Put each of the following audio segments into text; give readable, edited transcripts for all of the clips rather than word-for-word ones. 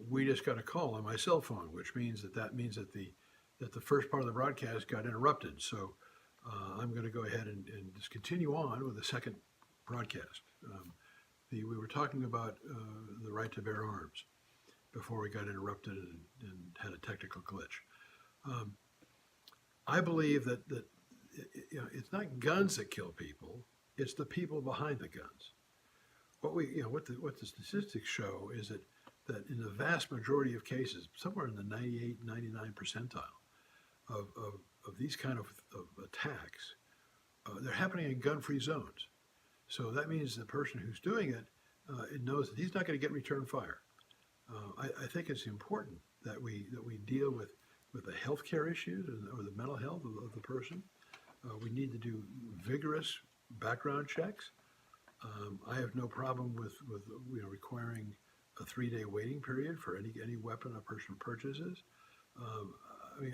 We just got a call on my cell phone, which means that the first part of the broadcast got interrupted. So I'm going to go ahead and just continue on with the second broadcast. We were talking about the right to bear arms before we got interrupted and had a technical glitch. Um, I believe that it's not guns that kill people; it's the people behind the guns. What the statistics show is that in the vast majority of cases, somewhere in the 98, 99 percentile of these kind of attacks, they're happening in gun-free zones. So that means the person who's doing it knows that he's not going to get return fire. I think it's important that we deal with the healthcare issues or the mental health of the person. We need to do vigorous background checks. I have no problem with requiring a 3-day waiting period for any weapon a person purchases. Um, I mean,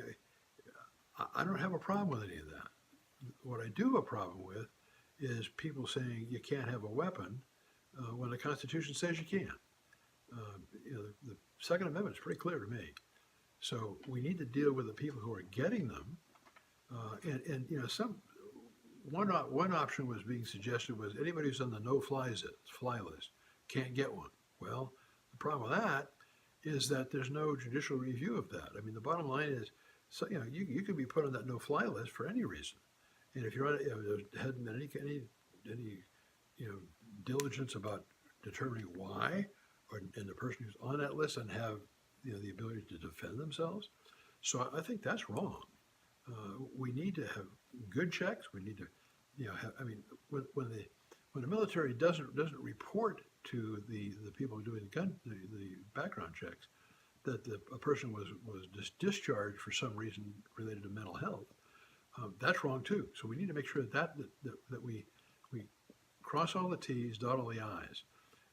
I don't have a problem with any of that. What I do have a problem with is people saying you can't have a weapon when the Constitution says you can. The Second Amendment is pretty clear to me. So we need to deal with the people who are getting them, and one option was being suggested was anybody who's on the fly list can't get one. Well, the problem with that is that there's no judicial review of that. I mean, the bottom line is, so you could be put on that no-fly list for any reason, and if you're on, there hadn't been any diligence about determining why, and the person who's on that list and have the ability to defend themselves. So I think that's wrong. We need to have good checks. We need to, I mean, when the military doesn't report to the people doing the background checks that a person was discharged for some reason related to mental health, that's wrong too. So we need to make sure that we cross all the T's, dot all the I's,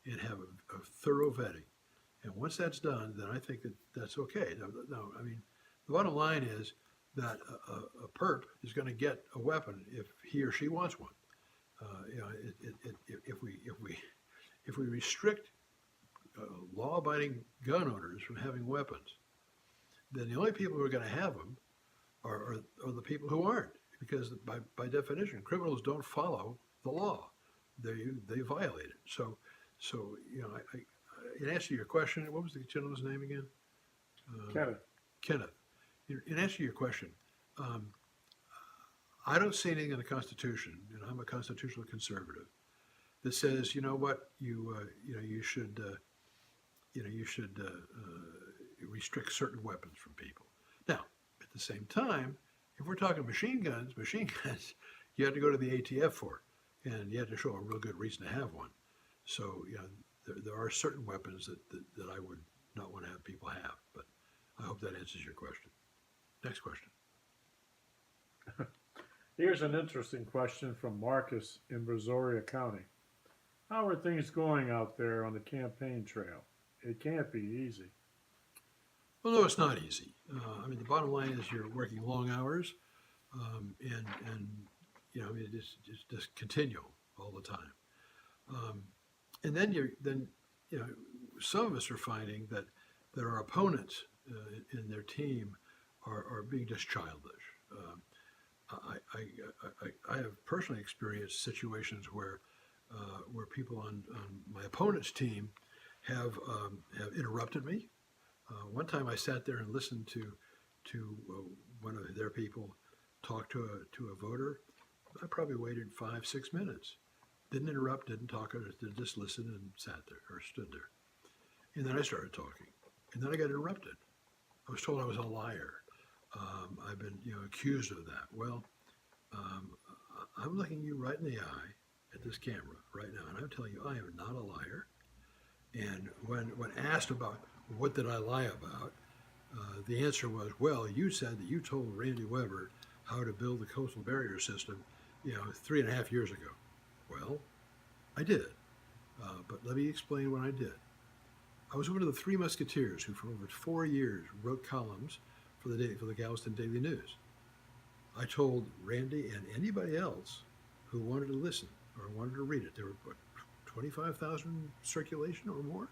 and have a thorough vetting. And once that's done, then I think that's okay. Now, I mean, the bottom line is that a perp is going to get a weapon if he or she wants one. If we restrict law-abiding gun owners from having weapons, then the only people who are going to have them are the people who aren't, because by definition, criminals don't follow the law; they violate it. So in answer to your question, what was the gentleman's name again? Kevin. Kenneth. In answer to your question, I don't see anything in the Constitution, and I'm a constitutional conservative, that says, you know what, you should restrict certain weapons from people. Now, at the same time, if we're talking machine guns, you have to go to the ATF for it, and you have to show a real good reason to have one. So, there are certain weapons that I would not want to have people have, but I hope that answers your question. Next question. Here's an interesting question from Marcus in Brazoria County. How are things going out there on the campaign trail? It can't be easy. Well, no, it's not easy. I mean, the bottom line is you're working long hours, and it's just continual all the time. And then some of us are finding that our opponents in their team are being just childish. I have personally experienced situations where people on my opponent's team have interrupted me. One time I sat there and listened to one of their people talk to a voter. I probably waited 5-6 minutes. Didn't interrupt, didn't talk, just listened and sat there or stood there. And then I started talking. And then I got interrupted. I was told I was a liar. I've been accused of that. Well, I'm looking you right in the eye at this camera right now, and I'm telling you I am not a liar. And when asked about what did I lie about, the answer was, well, you said that you told Randy Weber how to build the coastal barrier system 3.5 years ago. Well, I did. But let me explain what I did. I was one of the Three Musketeers who for over 4 years wrote columns for the Galveston Daily News. I told Randy and anybody else who wanted to listen or wanted to read it, there were 25,000 circulation or more.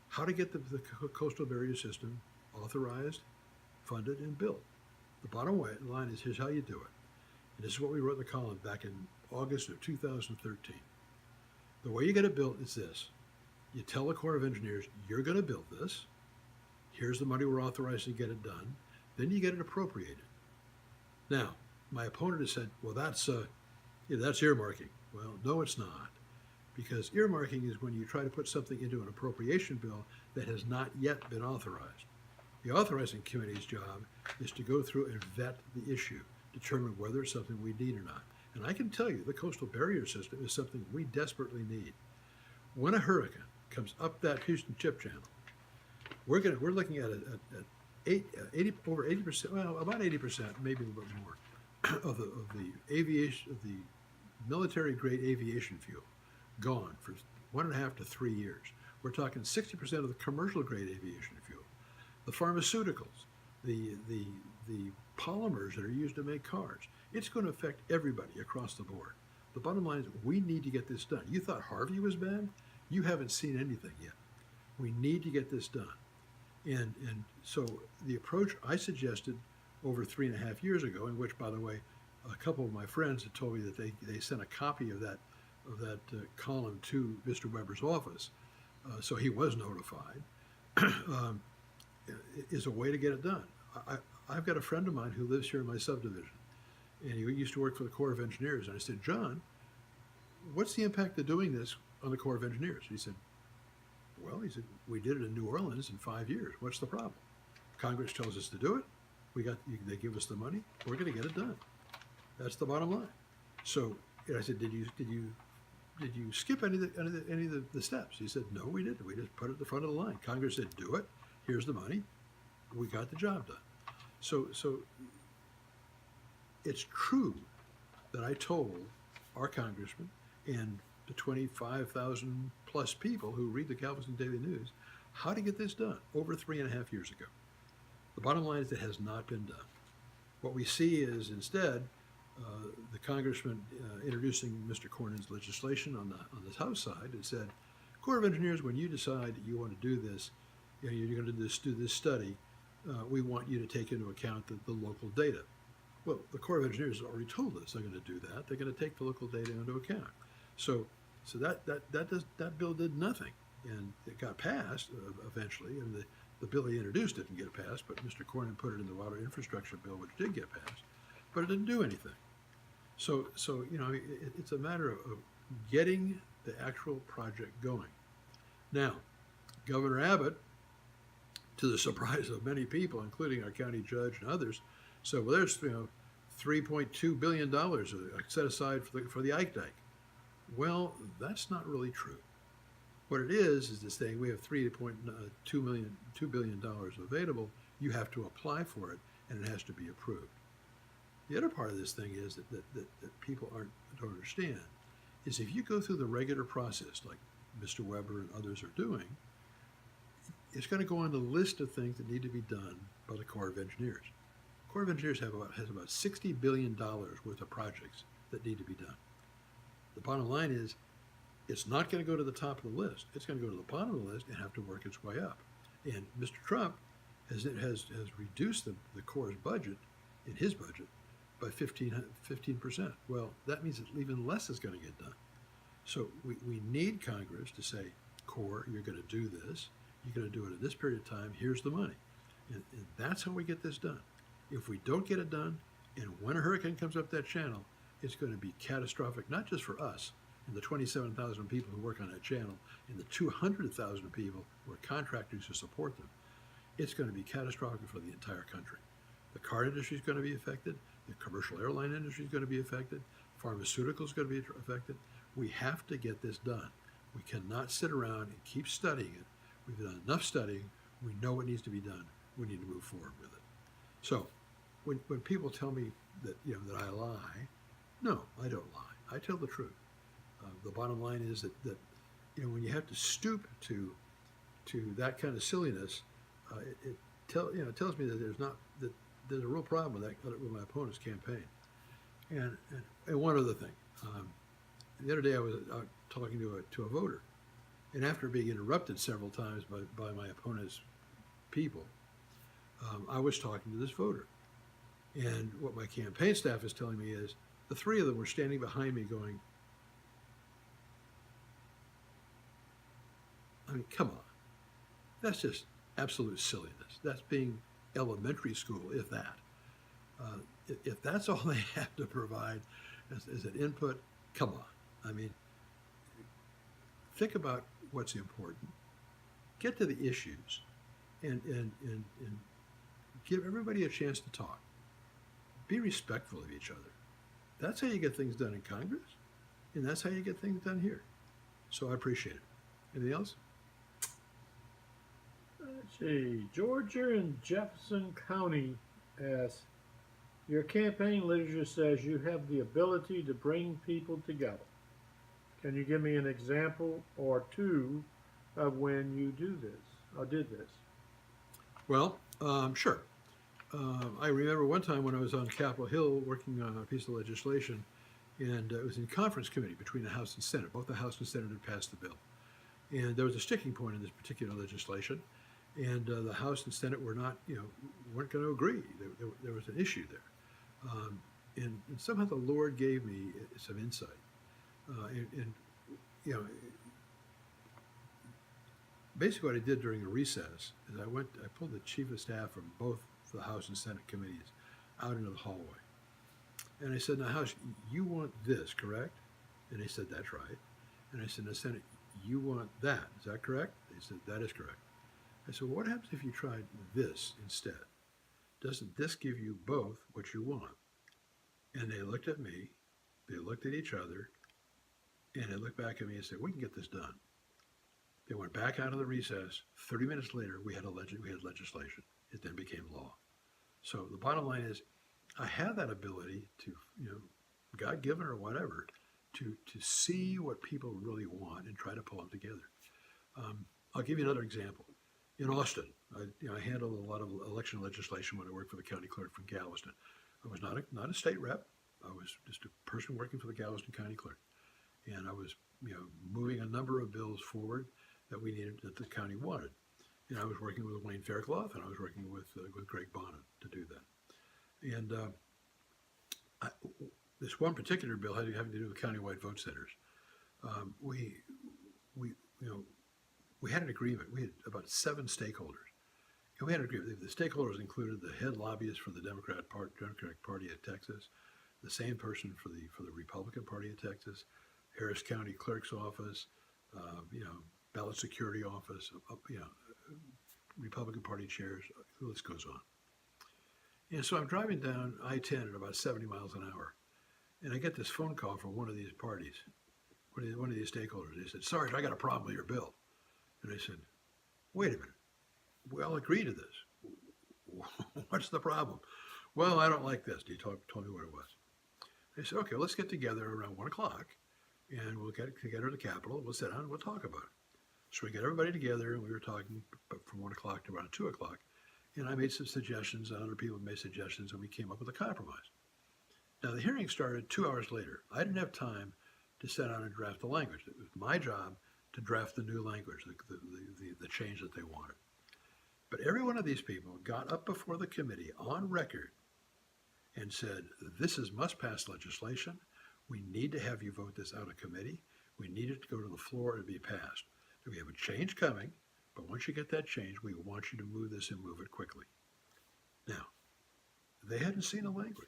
how to get the coastal barrier system authorized, funded, and built. The bottom line is here's how you do it. And this is what we wrote in the column back in August of 2013. The way you get it built is this. You tell the Corps of Engineers, you're going to build this. Here's the money we're authorized to get it done. Then you get it appropriated. Now, my opponent has said, well, that's earmarking. Well, no, it's not. Because earmarking is when you try to put something into an appropriation bill that has not yet been authorized. The authorizing committee's job is to go through and vet the issue, determine whether it's something we need or not. And I can tell you the coastal barrier system is something we desperately need. When a hurricane comes up that Houston Chip Channel, we're looking at over 80%, well, about 80%, maybe a little bit more, of the military grade aviation fuel gone for 1.5 to 3 years. We're talking 60% of the commercial grade aviation fuel, the pharmaceuticals, the polymers that are used to make cars. It's going to affect everybody across the board. The bottom line is we need to get this done. You thought Harvey was bad? You haven't seen anything yet. We need to get this done. And so the approach I suggested over 3.5 years ago, in which, by the way, a couple of my friends had told me that they sent a copy of that column to Mr. Weber's office, so he was notified, is a way to get it done. I've got a friend of mine who lives here in my subdivision, and he used to work for the Corps of Engineers. And I said, John, what's the impact of doing this on the Corps of Engineers? He said, we did it in New Orleans in 5 years. What's the problem? Congress tells us to do it. They give us the money. We're going to get it done. That's the bottom line. So I said, did you skip any of the steps? He said, no, we didn't. We just put it at the front of the line. Congress said, do it. Here's the money. We got the job done. So it's true that I told our congressman and the 25,000 plus people who read the Galveston Daily News how to get this done over 3.5 years ago. The bottom line is it has not been done. What we see is instead the congressman introducing Mr. Cornyn's legislation on the House side and said, Corps of Engineers, when you decide that you want to do this, you're going to do this study, we want you to take into account the local data. Well, the Corps of Engineers has already told us they're going to do that. They're going to take the local data into account. So that bill did nothing, and it got passed eventually. And the bill he introduced didn't get passed, but Mr. Cornyn put it in the water infrastructure bill, which did get passed, but it didn't do anything. So it's a matter of getting the actual project going. Now, Governor Abbott, to the surprise of many people, including our county judge and others, said, well, there's $3.2 billion set aside for the Ike Dike. Well, that's not really true. What it is to say we have $2 billion available. You have to apply for it, and it has to be approved. The other part of this thing is that people don't understand is if you go through the regular process, like Mr. Weber and others are doing, it's going to go on the list of things that need to be done by the Corps of Engineers. The Corps of Engineers has about $60 billion worth of projects that need to be done. The bottom line is, it's not going to go to the top of the list. It's going to go to the bottom of the list and have to work its way up. And Mr. Trump has reduced the Corps' budget, in his budget, by 15%. Well, that means that even less is going to get done. So we need Congress to say, Corps, you're going to do this. You're going to do it in this period of time. Here's the money. And that's how we get this done. If we don't get it done, and when a hurricane comes up that channel, it's going to be catastrophic, not just for us and the 27,000 people who work on that channel and the 200,000 people who are contractors who support them. It's going to be catastrophic for the entire country. The car industry is going to be affected. The commercial airline industry is going to be affected. Pharmaceuticals are going to be affected. We have to get this done. We cannot sit around and keep studying it. We've done enough studying. We know what needs to be done. We need to move forward with it. So when people tell me that I lie, no, I don't lie. I tell the truth. The bottom line is that when you have to stoop to that kind of silliness, it tells me that there's a real problem with my opponent's campaign. And one other thing, the other day I was out talking to a voter, And after being interrupted several times by my opponent's people, I was talking to this voter. And what my campaign staff is telling me is the three of them were standing behind me going, I mean, come on. That's just absolute silliness. That's being elementary school, if that. If that's all they have to provide as an input, come on. I mean, think about what's important. Get to the issues and give everybody a chance to talk. Be respectful of each other. That's how you get things done in Congress, and that's how you get things done here. So I appreciate it. Anything else? Let's see. Georgia and Jefferson County asks, your campaign literature says you have the ability to bring people together. Can you give me an example or two of when you do this or did this? Well, sure. I remember one time when I was on Capitol Hill working on a piece of legislation, and it was in conference committee between the House and Senate. Both the House and Senate had passed the bill. And there was a sticking point in this particular legislation, and the House and Senate were not, weren't going to agree. There was an issue there. And somehow the Lord gave me some insight. Basically what I did during a recess is I pulled the chief of staff from both the House and Senate committees out into the hallway. And I said, now, House, you want this, correct? And they said, that's right. And I said, now, Senate, you want that, is that correct? They said, that is correct. I said, well, what happens if you tried this instead? Doesn't this give you both what you want? And they looked at me, they looked at each other, and they looked back at me and said, we can get this done. They went back out of the recess. 30 minutes later, we had legislation. It then became law. So the bottom line is, I have that ability to, God-given or whatever, to see what people really want and try to pull them together. I'll give you another example. In Austin, I handled a lot of election legislation when I worked for the county clerk from Galveston. I was not a state rep. I was just a person working for the Galveston county clerk. And I was, moving a number of bills forward that the county wanted. And I was working with Wayne Faircloth, and I was working with Greg Bonnet to do that. And this one particular bill having to do with countywide vote centers. We had an agreement. We had about 7 stakeholders. And we had an agreement. The stakeholders included the head lobbyist for the Democratic Party of Texas, the same person for the Republican Party of Texas, Harris County Clerk's Office, Ballot Security Office, Republican Party chairs, the list goes on. And so I'm driving down I-10 at about 70 miles an hour, and I get this phone call from one of these parties, one of these stakeholders. They said, Sarge, I got a problem with your bill. And I said, wait a minute, we all agree to this. What's the problem? Well, I don't like this. He told me what it was. They said, okay, let's get together around 1 o'clock, and we'll get together at the Capitol. We'll sit down and we'll talk about it. So we got everybody together, and we were talking from 1 o'clock to around 2 o'clock. And I made some suggestions, and other people made suggestions, and we came up with a compromise. Now, the hearing started 2 hours later. I didn't have time to sit down and draft the language. It was my job to draft the new language, the change that they wanted. But every one of these people got up before the committee on record and said, this is must-pass legislation. We need to have you vote this out of committee. We need it to go to the floor and be passed. We have a change coming, but once you get that change, we want you to move this and move it quickly. Now, they hadn't seen the language.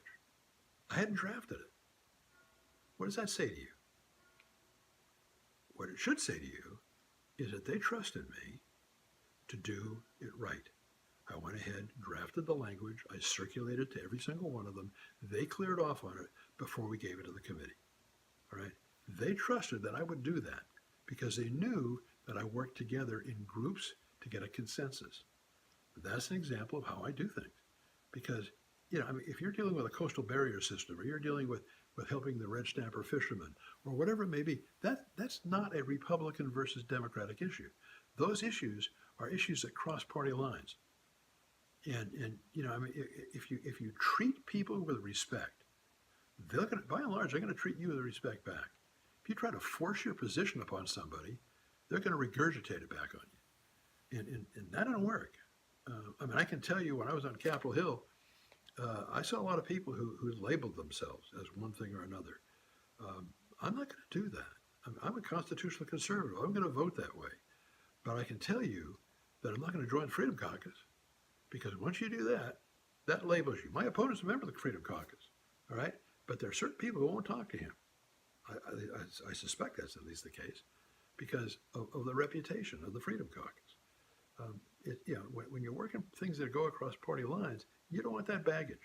I hadn't drafted it. What does that say to you? What it should say to you is that they trusted me to do it right. I went ahead, drafted the language, I circulated it to every single one of them. They cleared off on it before we gave it to the committee. All right? They trusted that I would do that because they knew that I worked together in groups to get a consensus. That's an example of how I do things. Because, if you're dealing with a coastal barrier system, or you're dealing with helping the red snapper fishermen, or whatever it may be, that's not a Republican versus Democratic issue. Those issues are issues that cross party lines. And if you treat people with respect, they're going to, by and large, they're going to treat you with respect back. If you try to force your position upon somebody, they're going to regurgitate it back on you. And that don't work. I mean, I can tell you when I was on Capitol Hill, I saw a lot of people who labeled themselves as one thing or another. I'm not going to do that. I'm a constitutional conservative. I'm going to vote that way. But I can tell you that I'm not going to join the Freedom Caucus, because once you do that, that labels you. My opponent's a member of the Freedom Caucus, all right? But there are certain people who won't talk to him. I suspect that's at least the case because of the reputation of the Freedom Caucus. When you're working things that go across party lines, you don't want that baggage.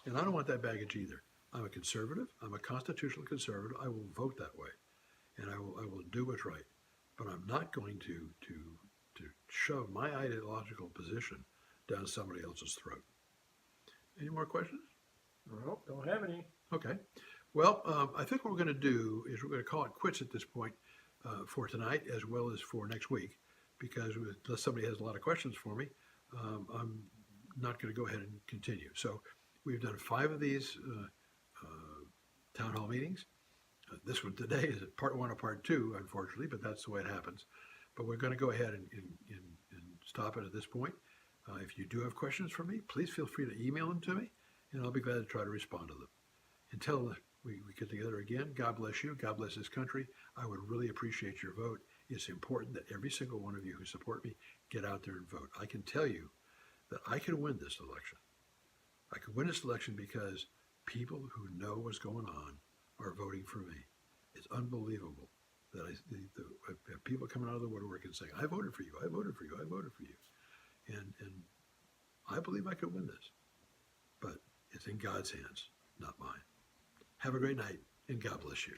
And I don't want that baggage either. I'm a conservative. I'm a constitutional conservative. I will vote that way. And I will do what's right. But I'm not going to shove my ideological position down somebody else's throat. Any more questions? No, don't have any. Okay. Well, I think what we're going to do is we're going to call it quits at this point for tonight as well as for next week, because unless somebody has a lot of questions for me, I'm not going to go ahead and continue. So we've done 5 of these town hall meetings. This one today is part 1 of part 2, unfortunately, but that's the way it happens. But we're going to go ahead and stop it at this point. If you do have questions for me, please feel free to email them to me, and I'll be glad to try to respond to them. Until we get together again, God bless you. God bless this country. I would really appreciate your vote. It's important that every single one of you who support me get out there and vote. I can tell you that I could win this election. I could win this election because people who know what's going on are voting for me. It's unbelievable that I have people coming out of the woodwork and saying, I voted for you, I voted for you, I voted for you. And I believe I could win this. But it's in God's hands, not mine. Have a great night, and God bless you.